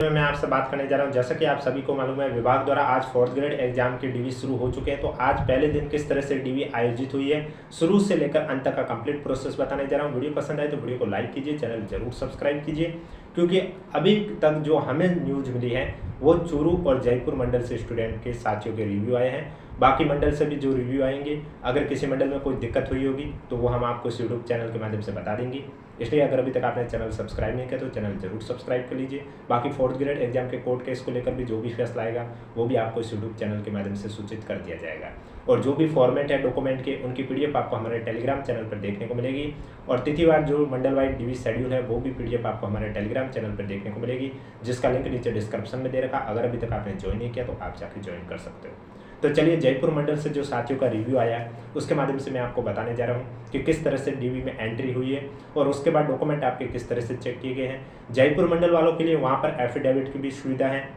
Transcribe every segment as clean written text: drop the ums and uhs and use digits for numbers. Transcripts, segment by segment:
मैं आपसे बात करने जा रहा हूं। जैसा कि आप सभी को मालूम है, विभाग द्वारा आज 4th ग्रेड एग्जाम की डीवी शुरू हो चुके हैं। तो आज पहले दिन किस तरह से डीवी आयोजित हुई है, शुरू से लेकर अंत तक का कंप्लीट प्रोसेस बताने जा रहा हूं। वीडियो पसंद आए तो वीडियो को लाइक कीजिए, चैनल जरूर सब्सक्राइब कीजिए, क्योंकि अभी तक जो हमें न्यूज मिली है वो चूरू और जयपुर मंडल से स्टूडेंट के साथियों के रिव्यू आए हैं। बाकी मंडल से भी जो रिव्यू आएंगे, अगर किसी मंडल में कोई दिक्कत हुई होगी तो वो हम आपको इस यूट्यूब चैनल के माध्यम से बता देंगे। इसलिए अगर अभी तक आपने चैनल सब्सक्राइब नहीं किया तो चैनल जरूर सब्सक्राइब कर लीजिए। बाकी 4th ग्रेड एग्जाम के कोर्ट केस को लेकर भी जो भी फैसला आएगा वो भी आपको इस यूट्यूब चैनल के माध्यम से सूचित कर दिया जाएगा। और जो भी फॉर्मेट है डॉक्यूमेंट के, उनकी पीडीएफ आपको हमारे टेलीग्राम चैनल पर देखने को मिलेगी। और तिथिवार जो मंडल वाइज डीवी शेड्यूल है वो भी पीडीएफ आपको हमारे टेलीग्राम चैनल पर देखने को मिलेगी, जिसका लिंक नीचे डिस्क्रिप्शन में दे रखा। अगर अभी तक आपने ज्वाइन नहीं किया तो आप जाके ज्वाइन कर सकते हो। तो चलिए, जयपुर मंडल से जो साथियों का रिव्यू आया है उसके माध्यम से मैं आपको बताने जा रहा हूँ कि किस तरह से डीवी में एंट्री हुई है और उसके बाद डॉक्यूमेंट आपके किस तरह से चेक किए गए हैं। जयपुर मंडल वालों के लिए वहाँ पर एफिडेविट की भी सुविधा है,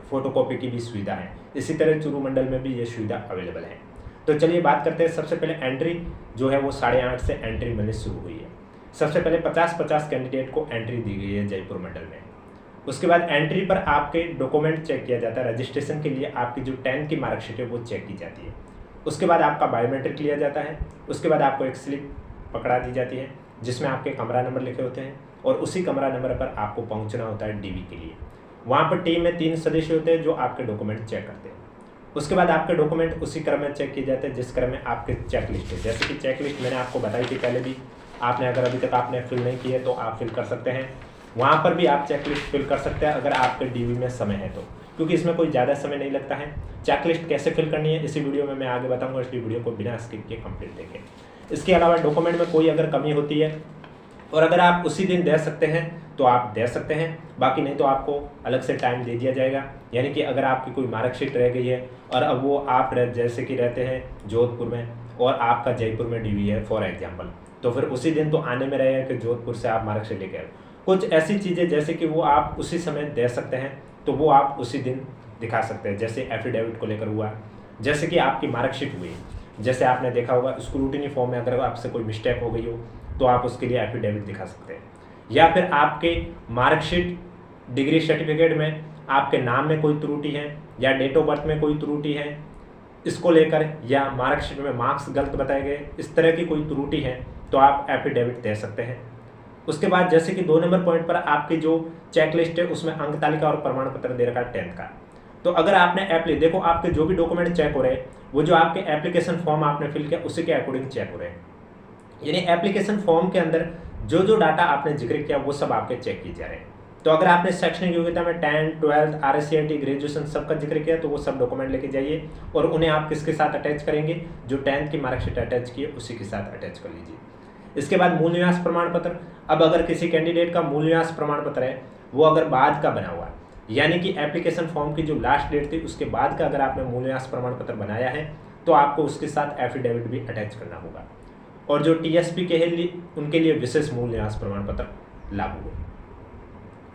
फोटोकॉपी की भी सुविधा है। इसी तरह चूरू मंडल में भी ये सुविधा अवेलेबल है। तो चलिए बात करते हैं। सबसे पहले एंट्री जो है वो 8:30 से एंट्री मिलनी शुरू हुई है। सबसे पहले 50-50 कैंडिडेट को एंट्री दी गई है जयपुर मंडल में। उसके बाद एंट्री पर आपके डॉक्यूमेंट चेक किया जाता है। रजिस्ट्रेशन के लिए आपकी जो 10th की मार्कशीट है वो चेक की जाती है। उसके बाद आपका बायोमेट्रिक लिया जाता है। उसके बाद आपको एक स्लिप पकड़ा दी जाती है जिसमें आपके कमरा नंबर लिखे होते हैं और उसी कमरा नंबर पर आपको पहुंचना होता है डीवी के लिए। वहाँ पर टीम में 3 सदस्य होते हैं जो आपके डॉक्यूमेंट चेक करते हैं। उसके बाद आपके डॉक्यूमेंट उसी क्रम में चेक किए जाते हैं जिस क्रम में आपके चेक लिस्ट है। जैसे कि चेक लिस्ट मैंने आपको बताई थी पहले भी, आपने अगर अभी तक आपने फिल नहीं की है तो आप फिल कर सकते हैं। वहाँ पर भी आप चेक लिस्ट फिल कर सकते हैं अगर आपके डीवी में समय है तो, क्योंकि इसमें कोई ज़्यादा समय नहीं लगता है। चेक लिस्ट कैसे फिल करनी है इसी वीडियो में मैं आगे बताऊँगा, इसलिए वीडियो को बिना स्किप किए कंप्लीट देखें। इसके अलावा डॉक्यूमेंट में कोई अगर कमी होती है और अगर आप उसी दिन दे सकते हैं तो आप दे सकते हैं, बाकी नहीं तो आपको अलग से टाइम दे दिया जाएगा। यानी कि अगर आपकी कोई मार्कशीट रह गई है और अब वो आप जैसे कि रहते हैं जोधपुर में और आपका जयपुर में डीवी है फॉर एग्जाम्पल, तो फिर उसी दिन तो आने में रहेगा कि जोधपुर से आप मार्कशीट लेके आए। कुछ ऐसी चीज़ें जैसे कि वो आप उसी समय दे सकते हैं तो वो आप उसी दिन दिखा सकते हैं। जैसे एफिडेविट को लेकर हुआ, जैसे कि आपकी मार्कशीट हुई, जैसे आपने देखा होगा स्क्रूटिनी फॉर्म में अगर आपसे कोई मिस्टेक हो गई हो तो आप उसके लिए एफिडेविट दिखा सकते हैं। या फिर आपके मार्कशीट डिग्री सर्टिफिकेट में आपके नाम में कोई त्रुटि है या डेट ऑफ बर्थ में कोई त्रुटि है इसको लेकर, या मार्कशीट में मार्क्स गलत बताए गए, इस तरह की कोई त्रुटि है तो आप एफिडेविट दे सकते हैं। उसके बाद जैसे कि 2 नंबर पॉइंट पर आपकी जो चेक लिस्ट है उसमें अंक तालिका और प्रमाण पत्र दे रखा है 10th का। तो अगर आपने देखो आपके जो भी डॉक्यूमेंट चेक हो रहे हैं वो जो आपके एप्लीकेशन फॉर्म आपने फिल किया उसी के अकॉर्डिंग चेक हो रहे हैं। यानी एप्लीकेशन फॉर्म के अंदर जो जो डाटा आपने जिक्र किया वो सब आपके चेक किए जा रहे हैं। तो अगर आपने शैक्षणिक योग्यता में 10th, 12th, RSCIT, ग्रेजुएशन सबका जिक्र किया तो वो सब डॉक्यूमेंट लेके जाइए और उन्हें आप किसके साथ अटैच करेंगे, जो 10th की मार्कशीट अटैच की है उसी के साथ अटैच कर लीजिए। इसके बाद मूल निवास प्रमाण पत्र। अब अगर किसी कैंडिडेट का मूल निवास प्रमाण पत्र है वो अगर बाद का बना हुआ है, यानी कि एप्लीकेशन फॉर्म की जो लास्ट डेट थी उसके बाद का अगर आपने मूल निवास प्रमाण पत्र बनाया है तो आपको उसके साथ एफिडेविट भी अटैच करना होगा। और जो TSP के हैं उनके लिए विशेष मूल निवास प्रमाण पत्र लागू है।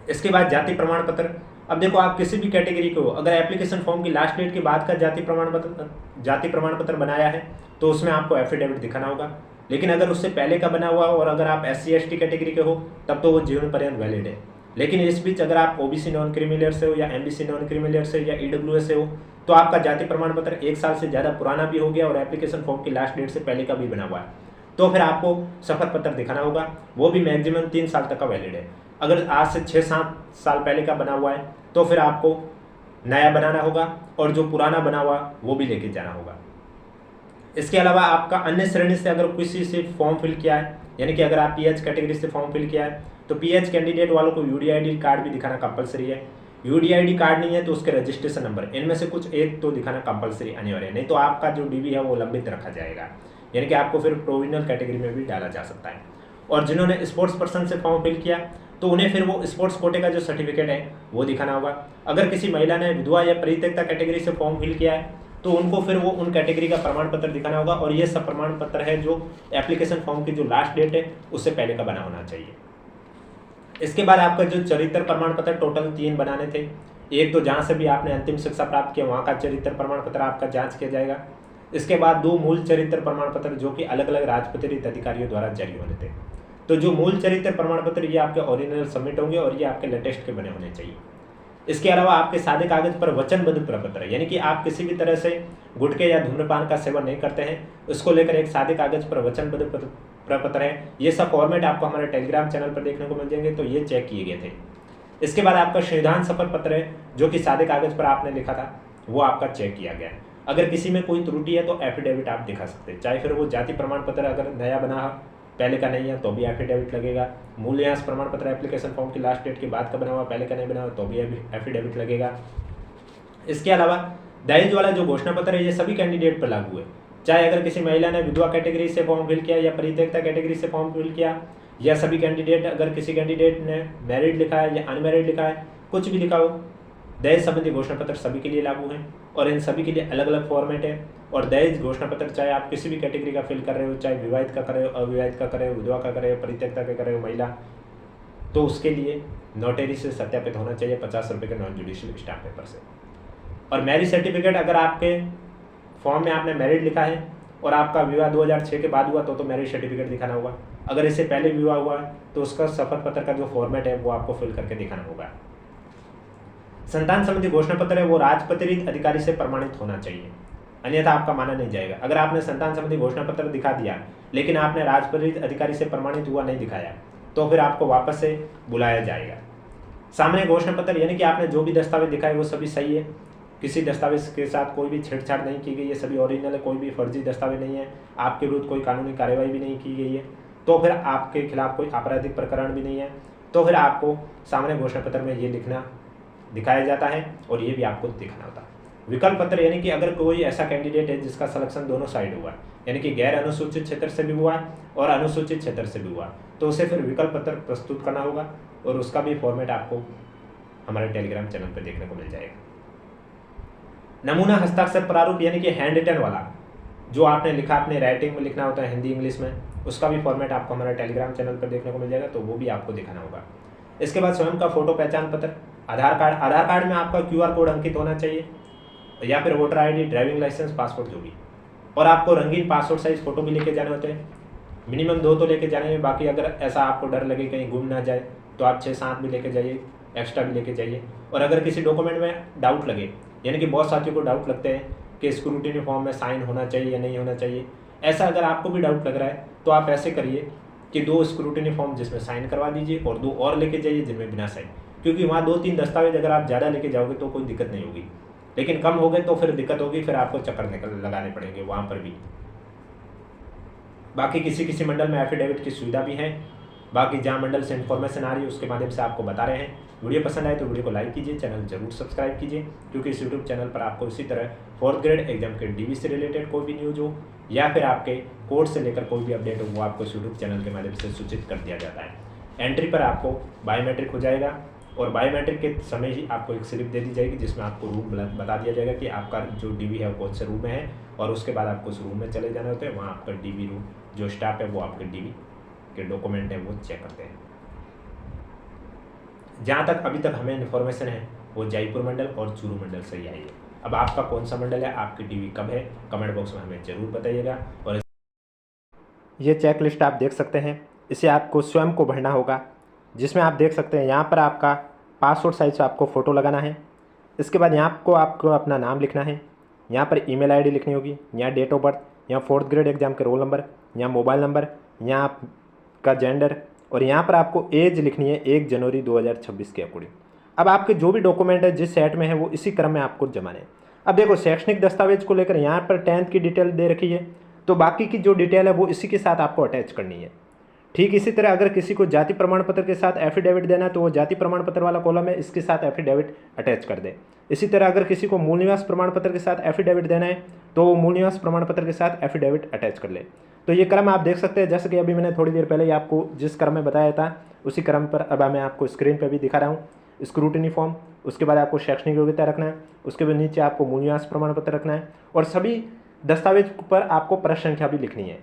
इसके बाद जाति प्रमाण पत्र। अब देखो आप किसी भी कैटेगरी को अगर एप्लीकेशन फॉर्म की लास्ट डेट के बाद का जाति प्रमाण पत्र बनाया है तो उसमें आपको एफिडेविट दिखाना होगा। लेकिन अगर उससे पहले का बना हुआ और अगर आप SC/ST कैटेगरी के हो तब तो वो जीवन पर्यंत वैलिड है। लेकिन इस बीच अगर आप OBC नॉन क्रीमिलियर से हो या MBC नॉन क्रीमिलियर से या EWS से हो तो आपका जाति प्रमाण पत्र 1 साल से ज़्यादा पुराना भी हो गया और एप्लीकेशन फॉर्म की लास्ट डेट से पहले का भी बना हुआ है तो फिर आपको शपथ पत्र दिखाना होगा, वो भी मैक्सिमम 3 साल तक का वैलिड है। अगर आज से 6-7 साल पहले का बना हुआ है तो फिर आपको नया बनाना होगा और जो पुराना बना हुआ वो भी लेके जाना होगा। इसके अलावा आपका अन्य श्रेणी से अगर किसी से फॉर्म फिल किया है, यानी कि अगर आप PH कैटेगरी से फॉर्म फिल किया है तो PH कैंडिडेट वालों को UDID कार्ड भी दिखाना कंपलसरी है। UDID कार्ड नहीं है तो उसके रजिस्ट्रेशन नंबर, इनमें से कुछ एक तो दिखाना कंपलसरी अनिवार्य है, नहीं तो आपका जो डीवी है वो लंबित रखा जाएगा, यानी कि आपको फिर प्रोविजनल कैटेगरी में भी डाला जा सकता है। और जिन्होंने स्पोर्ट्स पर्सन से फॉर्म फिल किया तो उन्हें फिर वो स्पोर्ट्स कोटे का जो सर्टिफिकेट है वो दिखाना होगा। अगर किसी महिला ने विधवा या परित्यक्ता कैटेगरी से फॉर्म फिल किया है तो उनको फिर वो उन कैटेगरी का प्रमाण पत्र दिखाना होगा और ये सब प्रमाण पत्र है जो एप्लीकेशन फॉर्म की जो लास्ट डेट है उससे पहले का बना होना चाहिए। इसके बाद आपका जो चरित्र प्रमाण पत्र टोटल 3 बनाने थे। एक तो जहाँ से भी आपने अंतिम शिक्षा प्राप्त किया वहाँ का चरित्र प्रमाण पत्र आपका जाँच किया जाएगा। इसके बाद 2 मूल चरित्र प्रमाण पत्र जो कि अलग अलग राजपत्रित अधिकारियों द्वारा जारी होने थे। तो जो मूल चरित्र प्रमाण पत्र ये आपके ओरिजिनल सबमिट होंगे और ये आपके लेटेस्ट के बने होने चाहिए। इसके अलावा आपके सादे कागज पर वचनबद्ध प्रपत्र यानी कि आप किसी भी तरह से गुटखे या धूम्रपान का सेवन नहीं करते हैं, उसको लेकर एक सादे कागज पर वचनबद्ध प्रपत्र है। ये सब फॉर्मेट आपको हमारे टेलीग्राम चैनल पर देखने को मिल जाएंगे, तो ये चेक किए गए थे। इसके बाद आपका संविधान शपथ पत्र है, जो कि सादे कागज पर आपने लिखा था, वो आपका चेक किया गया है। अगर किसी में कोई त्रुटि है तो एफिडेविट आप दिखा सकते हैं, चाहे फिर वो जाति प्रमाण पत्र अगर नया बना पहले का नहीं है तो भी एफिडेविट लगेगा। मूल्यांकन प्रमाण पत्र एप्लीकेशन फॉर्म की लास्ट डेट के बाद का बना हुआ, पहले का नहीं बना हुआ तो भी एफिडेविट लगेगा। इसके अलावा दहेज वाला जो घोषणा पत्र है, ये सभी कैंडिडेट पर लागू है, चाहे अगर किसी महिला ने विधवा कैटेगरी से फॉर्म फिल किया या परित्यक्ता कैटेगरी से फॉर्म फिल किया, या सभी कैंडिडेट, अगर किसी कैंडिडेट ने मैरिड लिखा है या अनमैरिड लिखा है, कुछ भी लिखा हो, दहेज संबंधी घोषणा पत्र सभी के लिए लागू है और इन सभी के लिए अलग अलग फॉर्मेट है। और दहेज घोषणा पत्र चाहे आप किसी भी कैटेगरी का फिल कर रहे हो, चाहे विवाहित का कर रहे हो, अविवाहित का कर रहे हो, विधवा का कर रहे हो, परित्यक्ता का कर रहे हो, महिला, तो उसके लिए नोटरी से सत्यापित होना चाहिए 50 रुपये के नॉन जुडिशियल स्टाम्प पेपर से। और मैरिज सर्टिफिकेट, अगर आपके फॉर्म में आपने मैरिड लिखा है और आपका विवाह 2006 के बाद हुआ तो मैरिज सर्टिफिकेट दिखाना होगा। अगर इससे पहले विवाह हुआ है तो उसका शपथ पत्र का जो फॉर्मेट है वो आपको फिल करके दिखाना होगा। संतान संबंधी घोषणा पत्र है वो राजपत्रित अधिकारी से प्रमाणित होना चाहिए, अन्यथा आपका माना नहीं जाएगा। अगर आपने संतान संबंधी घोषणा पत्र दिखा दिया लेकिन आपने राजपत्रित अधिकारी से प्रमाणित हुआ नहीं दिखाया तो फिर आपको वापस से बुलाया जाएगा। सामान्य घोषणा पत्र यानी कि आपने जो भी दस्तावेज दिखाए वो सभी सही है, किसी दस्तावेज के साथ कोई भी छेड़छाड़ नहीं की गई है, सभी ओरिजिनल है, कोई भी फर्जी दस्तावेज नहीं है, आपके विरुद्ध कोई कानूनी कार्रवाई भी नहीं की गई है, तो फिर आपके खिलाफ कोई आपराधिक प्रकरण भी नहीं है, तो फिर आपको सामान्य घोषणा पत्र में ये लिखना दिखाया जाता है और ये भी आपको दिखाना होता है। विकल्प पत्र यानी कि अगर कोई ऐसा कैंडिडेट है जिसका सिलेक्शन दोनों साइड हुआ है, यानी कि गैर अनुसूचित क्षेत्र से भी हुआ है और अनुसूचित क्षेत्र से भी हुआ है, तो उसे फिर विकल्प पत्र प्रस्तुत करना होगा और उसका भी फॉर्मेट आपको हमारे टेलीग्राम चैनल पर देखने को मिल जाएगा। नमूना हस्ताक्षर प्रारूप यानी कि हैंड रिटन वाला, जो आपने लिखा अपने राइटिंग में लिखना होता है हिंदी इंग्लिश में, उसका भी फॉर्मेट आपको हमारे टेलीग्राम चैनल पर देखने को मिल जाएगा, तो वो भी आपको दिखाना होगा। इसके बाद स्वयं का फोटो पहचान पत्र, आधार कार्ड में आपका QR कोड अंकित होना चाहिए या फिर voter ID, driving licence, passport जो भी, और आपको रंगीन पासपोर्ट साइज फोटो भी लेके जाने होते हैं, मिनिमम 2 तो लेके जाने हैं। बाकी अगर ऐसा आपको डर लगे कहीं गुम ना जाए तो आप 6-7 भी लेके जाइए, एक्स्ट्रा भी लेके जाइए। और अगर किसी डॉक्यूमेंट में डाउट लगे, यानी कि बहुत साथियों को डाउट लगते हैं कि स्क्रूटिनी फॉर्म में साइन होना चाहिए या नहीं होना चाहिए, ऐसा अगर आपको भी डाउट लग रहा है तो आप ऐसे करिए कि 2 स्क्रूटिनी फॉर्म जिसमें साइन करवा दीजिए और 2 और लेके जाइए जिनमें बिना साइन, क्योंकि वहाँ 2-3 दस्तावेज अगर आप ज़्यादा लेके जाओगे तो कोई दिक्कत नहीं होगी, लेकिन कम हो गए तो फिर दिक्कत होगी, फिर आपको चक्कर लगाने पड़ेंगे वहाँ पर भी। बाकी किसी मंडल में एफिडेविट की सुविधा भी है, बाकी जहाँ मंडल से इन्फॉर्मेशन आ रही है उसके माध्यम से आपको बता रहे हैं। वीडियो पसंद आए तो वीडियो को लाइक कीजिए, चैनल जरूर सब्सक्राइब कीजिए, क्योंकि इस यूट्यूब चैनल पर आपको इसी तरह 4th ग्रेड एग्जाम के DV से रिलेटेड कोई भी न्यूज़ हो या फिर आपके कोर्स से लेकर कोई भी अपडेट हो, वो आपको इस यूट्यूब चैनल के माध्यम से सूचित कर दिया जाता है। एंट्री पर आपको बायोमेट्रिक हो जाएगा और बायोमेट्रिक के समय ही आपको एक स्लिप दे दी जाएगी जिसमें आपको रूम बता दिया जाएगा कि आपका जो DV है वो कौन से रूम में है, और उसके बाद आपको उस रूम में चले जाना होता है। वहाँ आपका DV रूम जो स्टाफ है वो आपके DV के डॉक्यूमेंट है वो चेक करते हैं। जहाँ तक अभी तक हमें इन्फॉर्मेशन है वो जयपुर मंडल और चूरू मंडल से ही आई है। अब आपका कौन सा मंडल है, आपकी DV कब है, कमेंट बॉक्स में हमें ज़रूर बताइएगा। और ये चेक लिस्ट आप देख सकते हैं, इसे आपको स्वयं को भरना होगा, जिसमें आप देख सकते हैं यहाँ पर आपका पासपोर्ट साइज आपको फ़ोटो लगाना है। इसके बाद यहाँ आपको अपना नाम लिखना है, यहाँ पर email ID लिखनी होगी, यहाँ डेट ऑफ बर्थ, यहाँ 4th ग्रेड एग्जाम के रोल नंबर, यहाँ मोबाइल नंबर, यहाँ आपका जेंडर, और यहाँ पर आपको एज लिखनी है 1 जनवरी 2026 के अकॉर्डिंग। अब आपके जो भी डॉक्यूमेंट है जिस सेट में है वो इसी क्रम में आपको जमाने। अब देखो शैक्षणिक दस्तावेज को लेकर यहाँ पर 10th की डिटेल दे रखी है, तो बाकी की जो डिटेल है वो इसी के साथ आपको अटैच करनी है। ठीक इसी तरह अगर किसी को जाति प्रमाण पत्र के साथ एफिडेविट देना है तो वो जाति प्रमाण पत्र वाला कॉलम है, इसके साथ एफिडेविट अटैच कर दे। इसी तरह अगर किसी को मूल निवास प्रमाण पत्र के साथ एफिडेविट देना है तो वो मूल निवास प्रमाण पत्र के साथ एफिडेविट अटैच कर ले। तो ये क्रम आप देख सकते हैं, जैसे कि अभी मैंने थोड़ी देर पहले ही आपको जिस क्रम में बताया था उसी क्रम पर अब मैं आपको स्क्रीन पर भी दिखा रहा हूँ। स्क्रूटिनी फॉर्म, उसके बाद आपको शैक्षणिक योग्यता रखना है, उसके बाद नीचे आपको मूल निवास प्रमाण पत्र रखना है, और सभी दस्तावेज पर आपको प्रश्न संख्या भी लिखनी है।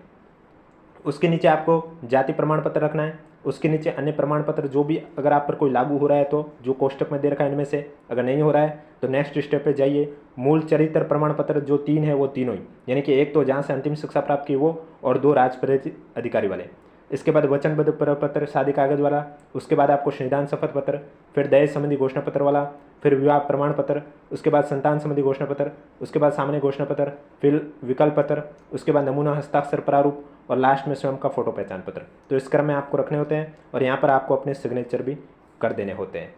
उसके नीचे आपको जाति प्रमाण पत्र रखना है, उसके नीचे अन्य प्रमाण पत्र जो भी अगर आप पर कोई लागू हो रहा है तो जो कोष्टक में दे रखा है इनमें से, अगर नहीं हो रहा है तो नेक्स्ट स्टेप पे जाइए। मूल चरित्र प्रमाण पत्र जो 3 है वो तीनों ही, यानी कि एक तो जहाँ से अंतिम शिक्षा प्राप्त की वो, और 2 राजपत्रित अधिकारी वाले। इसके बाद वचनबद्ध प्रपत्र सादे कागज वाला, उसके बाद आपको संविधान शपथ पत्र, फिर दहेज संबंधी घोषणा पत्र वाला, फिर विवाह प्रमाण पत्र, उसके बाद संतान संबंधी घोषणा पत्र, उसके बाद सामान्य घोषणा पत्र, फिर विकल्प पत्र, उसके बाद नमूना हस्ताक्षर प्रारूप और लास्ट में स्वयं का फोटो पहचान पत्र। तो इस क्रम में आपको रखने होते हैं और यहाँ पर आपको अपने सिग्नेचर भी कर देने होते हैं।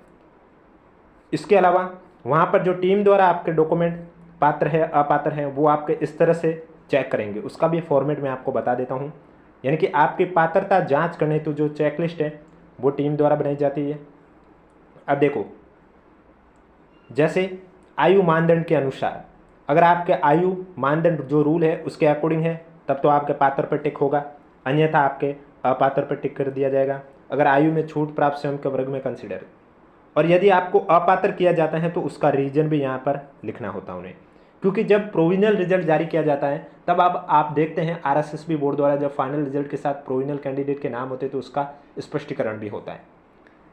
इसके अलावा वहाँ पर जो टीम द्वारा आपके डॉक्यूमेंट पात्र है अपात्र है वो आपके इस तरह से चेक करेंगे, उसका भी फॉर्मेट मैं आपको बता देता हूँ। यानी कि आपकी पात्रता जांच करने हेतु जो चेकलिस्ट है वो टीम द्वारा बनाई जाती है। अब देखो, जैसे आयु मानदंड के अनुसार अगर आपके आयु मानदंड जो रूल है उसके अकॉर्डिंग है तब तो आपके पात्र पर टिक होगा, अन्यथा आपके अपात्र पर टिक कर दिया जाएगा। अगर आयु में छूट प्राप्त स्वयं के वर्ग में कंसिडर, और यदि आपको अपात्र किया जाता है तो उसका रीजन भी यहाँ पर लिखना होता है उन्हें, क्योंकि जब प्रोविजनल रिजल्ट जारी किया जाता है तब अब आप देखते हैं आरएसएसबी बोर्ड द्वारा जब फाइनल रिजल्ट के साथ प्रोविजनल कैंडिडेट के नाम होते हैं तो उसका स्पष्टीकरण भी होता है।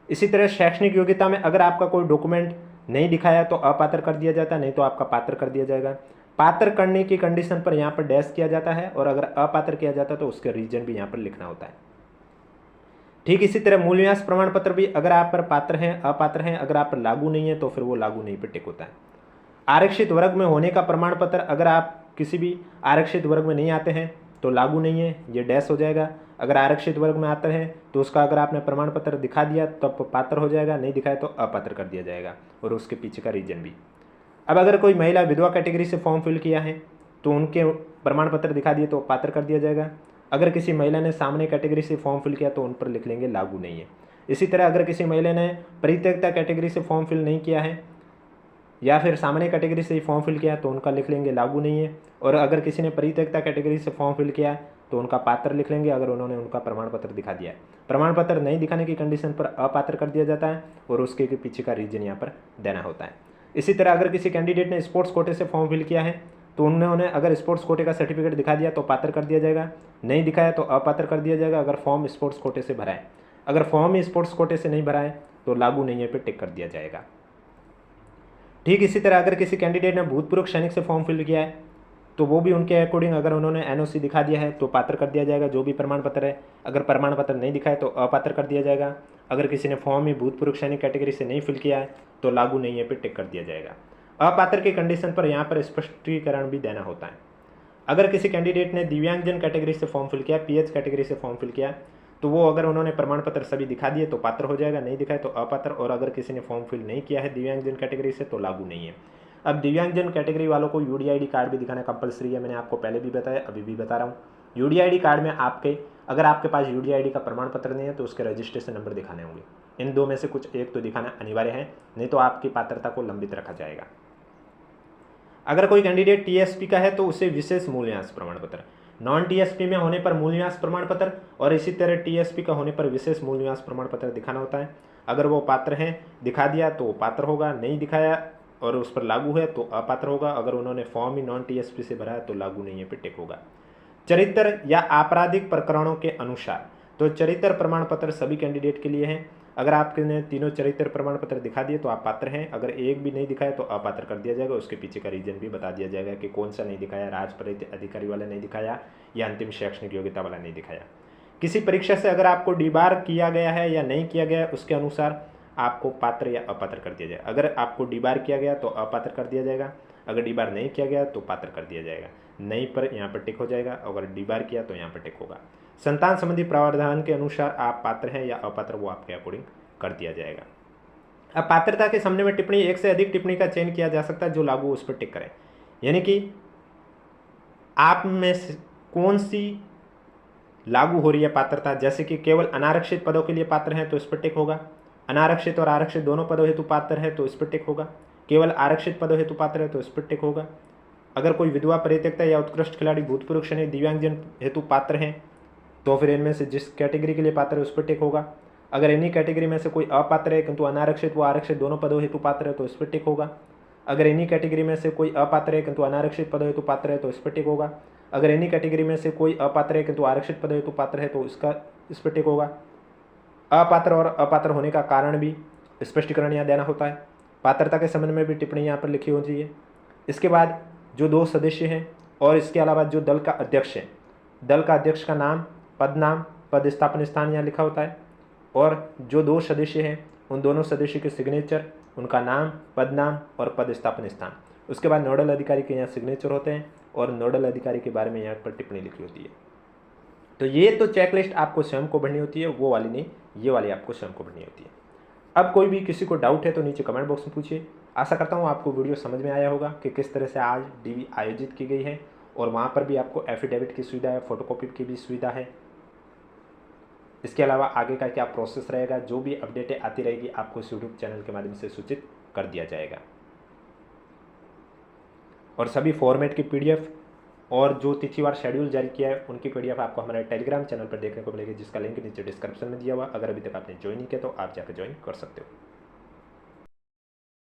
इसी तरह शैक्षणिक योग्यता में अगर आपका कोई डॉक्यूमेंट नहीं दिखाया तो अपात्र कर दिया जाता है, नहीं तो आपका पात्र कर दिया जाएगा। पात्र करने की कंडीशन पर यहाँ पर डैश किया जाता है और अगर अपात्र किया जाता है तो उसके रीजन भी यहाँ पर लिखना होता है। ठीक इसी तरह मूल्यांकन प्रमाण पत्र भी अगर आप पर पात्र हैं अपात्र हैं, अगर आप पर लागू नहीं है तो फिर वो लागू नहीं पर टिक होता है। आरक्षित वर्ग में होने का प्रमाण पत्र अगर आप किसी भी आरक्षित वर्ग में नहीं आते हैं तो लागू नहीं है, ये डैश हो जाएगा। अगर आरक्षित वर्ग में आते हैं तो उसका अगर आपने प्रमाण पत्र दिखा दिया तो पात्र हो जाएगा, नहीं दिखाया तो अपात्र कर दिया जाएगा और उसके पीछे का रीजन भी। अब अगर कोई महिला विधवा कैटेगरी से फॉर्म फिल किया है तो उनके प्रमाण पत्र दिखा दिए तो पात्र कर दिया जाएगा। अगर किसी महिला ने सामान्य कैटेगरी से फॉर्म फिल किया तो उन पर लिख लेंगे लागू नहीं है। इसी तरह अगर किसी महिला ने परित्यक्ता कैटेगरी से फॉर्म फिल नहीं किया है या फिर सामान्य कैटेगरी से फॉर्म फिल किया तो उनका लिख लेंगे लागू नहीं है। और अगर किसी ने परित्यक्ता कैटेगरी से फॉर्म फिल किया तो उनका पात्र लिख लेंगे अगर उन्होंने उनका प्रमाण पत्र दिखा दिया है। प्रमाण पत्र नहीं दिखाने की कंडीशन पर अपात्र कर दिया जाता है और उसके पीछे का रीजन यहाँ पर देना होता है। इसी तरह अगर किसी कैंडिडेट ने स्पोर्ट्स कोटे से फॉर्म फिल किया है तो उन्होंने अगर स्पोर्ट्स कोटे का सर्टिफिकेट दिखा दिया तो पात्र कर दिया जाएगा, नहीं दिखाया तो अपात्र कर दिया जाएगा अगर फॉर्म स्पोर्ट्स कोटे से भरा है। अगर फॉर्म ही स्पोर्ट्स कोटे से नहीं भरा है तो लागू नहीं है पे टिक कर दिया जाएगा। ठीक इसी तरह अगर किसी कैंडिडेट ने भूतपूर्व सैनिक से फॉर्म फिल किया है तो वो भी उनके अकॉर्डिंग अगर उन्होंने एनओसी दिखा दिया है तो पात्र कर दिया जाएगा जो भी प्रमाण पत्र है। अगर प्रमाण पत्र नहीं दिखाए तो अपात्र कर दिया जाएगा। अगर किसी ने फॉर्म ही भूतपूर्व सैनिक कैटेगरी से नहीं फिल किया है तो लागू नहीं है पे टिक कर दिया जाएगा। अपात्र की कंडीशन पर यहाँ पर स्पष्टीकरण भी देना होता है। अगर किसी कैंडिडेट ने दिव्यांगजन कैटेगरी से फॉर्म फिल किया, पीएच कैटेगरी से फॉर्म फिल किया तो वो अगर उन्होंने प्रमाण पत्र सभी दिखा दिए तो पात्र हो जाएगा, नहीं दिखाए तो अपात्र। और अगर किसी ने फॉर्म फिल नहीं किया है दिव्यांगजन कैटेगरी से तो लागू नहीं है। अब दिव्यांगजन कैटेगरी वालों को यूडीआईडी कार्ड भी दिखाना कंपलसरी है, मैंने आपको पहले भी बताया अभी भी बता रहा हूँ। यूडीआईडी कार्ड में अगर आपके पास यूडीआईडी का प्रमाण पत्र नहीं है तो उसके रजिस्ट्रेशन नंबर दिखाने होंगे। इन दो में से कुछ एक तो दिखाना अनिवार्य है, नहीं तो आपकी पात्रता को लंबित रखा जाएगा। अगर कोई कैंडिडेट टीएसपी का है तो उसे विशेष मूल्यांकन प्रमाण पत्र, नॉन टीएसपी में होने पर मूल्यांकन प्रमाण पत्र और इसी तरह टीएसपी का होने पर विशेष मूल्यांकन प्रमाण पत्र दिखाना होता है। अगर वो पात्र हैं दिखा दिया तो पात्र होगा, नहीं दिखाया और उस पर लागू है तो अपात्र होगा। अगर उन्होंने फॉर्म ही नॉन टीएसपी से भरा है तो लागू नहीं है पे टिक होगा। चरित्र या आपराधिक प्रकरणों के अनुसार तो चरित्र प्रमाण पत्र सभी कैंडिडेट के लिए है। अगर आपने तीनों चरित्र प्रमाण पत्र दिखा दिए तो आप पात्र हैं, अगर एक भी नहीं दिखाया तो अपात्र कर दिया जाएगा। उसके पीछे का रीजन भी बता दिया जाएगा कि कौन सा नहीं दिखाया, राजपत्रित अधिकारी वाला नहीं दिखाया या अंतिम शैक्षणिक योग्यता वाला नहीं दिखाया। किसी परीक्षा से अगर आपको डीबार किया गया है या नहीं किया गया उसके अनुसार आपको पात्र या अपात्र कर दिया जाएगा। अगर आपको डीबार किया गया तो अपात्र कर दिया जाएगा, अगर डीबार नहीं किया गया तो पात्र कर दिया जाएगा। नहीं पर यहाँ पर टिक हो जाएगा, अगर डीबार किया तो यहाँ पर टिक होगा। संतान संबंधी प्रावधान के अनुसार आप पात्र हैं या अपात्र वो आपके अकॉर्डिंग कर दिया जाएगा। अब पात्रता के सामने में टिप्पणी, एक से अधिक टिप्पणी का चयन किया जा सकता है जो लागू उस पर टिक करें। यानी कि आप में से कौन सी लागू हो रही है पात्रता, जैसे कि केवल अनारक्षित पदों के लिए पात्र हैं तो इस पर टिक होगा, अनारक्षित और आरक्षित दोनों पदों हेतु पात्र है तो इस पर टिक होगा, केवल आरक्षित पदों हेतु पात्र है तो इस पर टिक होगा। अगर कोई विधवा, परित्यक्ता या उत्कृष्ट खिलाड़ी, भूतपूर्व सैनिक, दिव्यांगजन हेतु पात्र हैं तो फिर इनमें से जिस कैटेगरी के लिए पात्र है उस पर टिक होगा। अगर इन्हीं कैटेगरी में से कोई अपात्र है किंतु अनारक्षित व आरक्षित दोनों पदों हेतु पात्र है तो इस पर टिक होगा। अगर इन्हीं कैटेगरी में से कोई अपात्र है किंतु अनारक्षित पदों हेतु पात्र है तो इस पर टिक होगा। अगर इन्हीं कैटेगरी में से कोई अपात्र है किंतु आरक्षित पदों हेतु पात्र है तो इस पर टिक होगा। अपात्र और अपात्र होने का कारण भी स्पष्टीकरण यहाँ देना होता है। पात्रता के संबंध में भी टिप्पणी यहाँ पर लिखी होती है। इसके बाद जो 2 सदस्य हैं और इसके अलावा जो दल का अध्यक्ष है, दल का अध्यक्ष का नाम, पद स्थापन स्थान यहाँ लिखा होता है और जो 2 सदस्य हैं उन दोनों सदस्य के सिग्नेचर उनका नाम, पद नाम और पद स्थापन स्थान। उसके बाद नोडल अधिकारी के यहाँ सिग्नेचर होते हैं और नोडल अधिकारी के बारे में यहाँ पर टिप्पणी लिखी होती है। तो ये तो चेकलिस्ट आपको स्वयं को भरनी होती है, वो वाली नहीं, ये वाली आपको स्वयं को भरनी होती है। अब कोई भी किसी को डाउट है तो नीचे कमेंट बॉक्स में पूछिए। आशा करता हूँ आपको वीडियो समझ में आया होगा कि किस तरह से आज डीवी आयोजित की गई है, और वहाँ पर भी आपको एफिडेविट की सुविधा है, फोटोकॉपी की भी सुविधा है। इसके अलावा आगे का क्या प्रोसेस रहेगा, जो भी अपडेटें आती रहेगी आपको इस यूट्यूब चैनल के माध्यम से सूचित कर दिया जाएगा। और सभी फॉर्मेट की पीडीएफ और जो तिथिवार शेड्यूल जारी किया है उनकी पीडीएफ आपको हमारे टेलीग्राम चैनल पर देखने को मिलेगी, जिसका लिंक नीचे डिस्क्रिप्शन में दिया हुआ। अगर अभी तक आपने ज्वाइन नहीं किया तो आप जाकर ज्वाइन कर सकते हो।